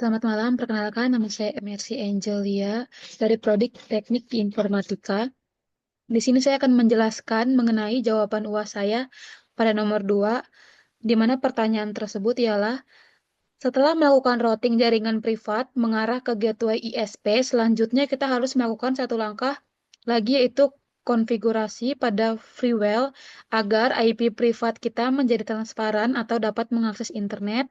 Selamat malam, perkenalkan nama saya Mercy Angelia dari Prodi Teknik di Informatika. Di sini saya akan menjelaskan mengenai jawaban UAS saya pada nomor 2, di mana pertanyaan tersebut ialah, setelah melakukan routing jaringan privat mengarah ke gateway ISP, selanjutnya kita harus melakukan satu langkah lagi, yaitu konfigurasi pada FreeWheel agar IP privat kita menjadi transparan atau dapat mengakses internet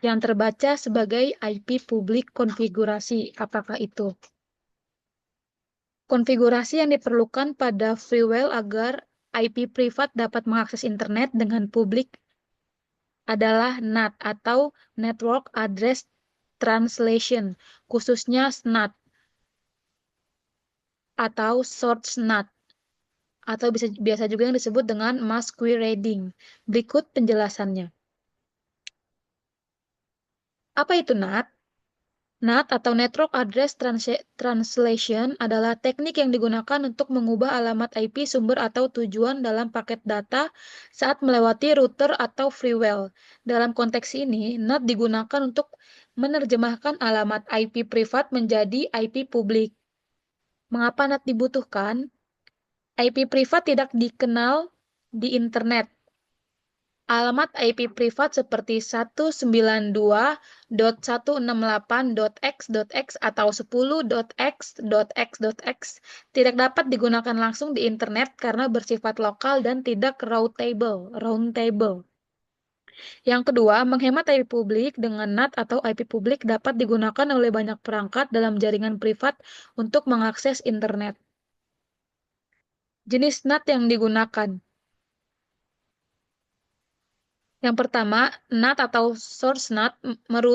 yang terbaca sebagai IP publik konfigurasi. Apakah itu? Konfigurasi yang diperlukan pada FreeWheel agar IP privat dapat mengakses internet dengan publik adalah NAT atau Network Address Translation, khususnya SNAT atau Source NAT, atau biasa juga yang disebut dengan masquerading. Berikut penjelasannya. Apa itu NAT? NAT atau Network Address Translation adalah teknik yang digunakan untuk mengubah alamat IP sumber atau tujuan dalam paket data saat melewati router atau FreeWheel. Dalam konteks ini, NAT digunakan untuk menerjemahkan alamat IP privat menjadi IP publik. Mengapa NAT dibutuhkan? IP privat tidak dikenal di internet. Alamat IP privat seperti 192.168.x.x atau 10.x.x.x tidak dapat digunakan langsung di internet karena bersifat lokal dan tidak routable. Yang kedua, menghemat IP publik dengan NAT atau IP publik dapat digunakan oleh banyak perangkat dalam jaringan privat untuk mengakses internet. Jenis NAT yang digunakan. Yang pertama, NAT atau source NAT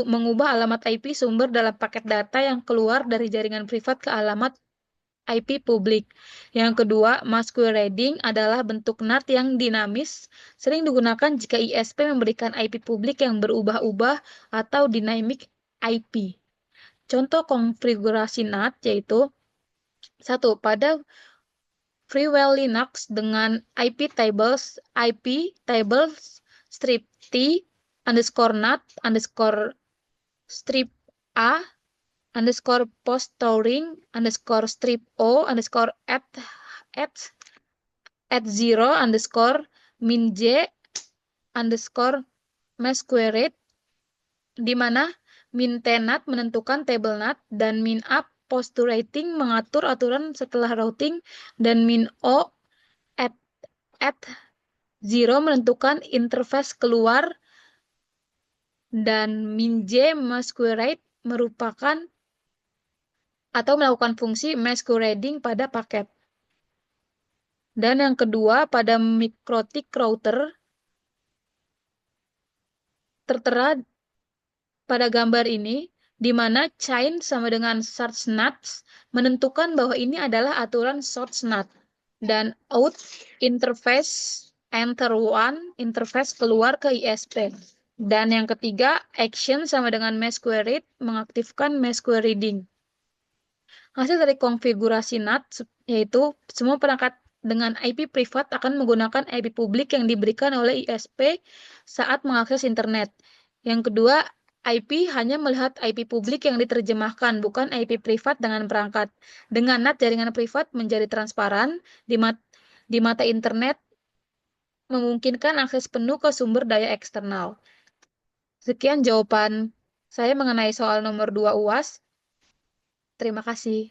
mengubah alamat IP sumber dalam paket data yang keluar dari jaringan privat ke alamat IP publik. Yang kedua, masquerading adalah bentuk NAT yang dinamis, sering digunakan jika ISP memberikan IP publik yang berubah-ubah atau dynamic IP. Contoh konfigurasi NAT yaitu 1. Pada FreeWheel Linux dengan IP tables strip T underscore NAT underscore strip A underscore post touring underscore strip O underscore at 0 underscore min J underscore masquerade, di mana min tnat menentukan table NAT dan min up postulating mengatur aturan setelah routing, dan min O at 0 menentukan interface keluar, dan min J masquerade merupakan atau melakukan fungsi masquerading pada paket. Dan yang kedua, pada MikroTik router tertera pada gambar ini, di mana chain sama dengan source NAT menentukan bahwa ini adalah aturan source NAT, dan out interface enter one interface keluar ke ISP. Dan yang ketiga, action sama dengan masquerade mengaktifkan masquerading. Hasil dari konfigurasi NAT yaitu semua perangkat dengan IP privat akan menggunakan IP publik yang diberikan oleh ISP saat mengakses internet. Yang kedua, IP hanya melihat IP publik yang diterjemahkan, bukan IP privat dengan perangkat. Dengan NAT, jaringan privat menjadi transparan di mata internet, memungkinkan akses penuh ke sumber daya eksternal. Sekian jawaban saya mengenai soal nomor 2 UAS. Terima kasih.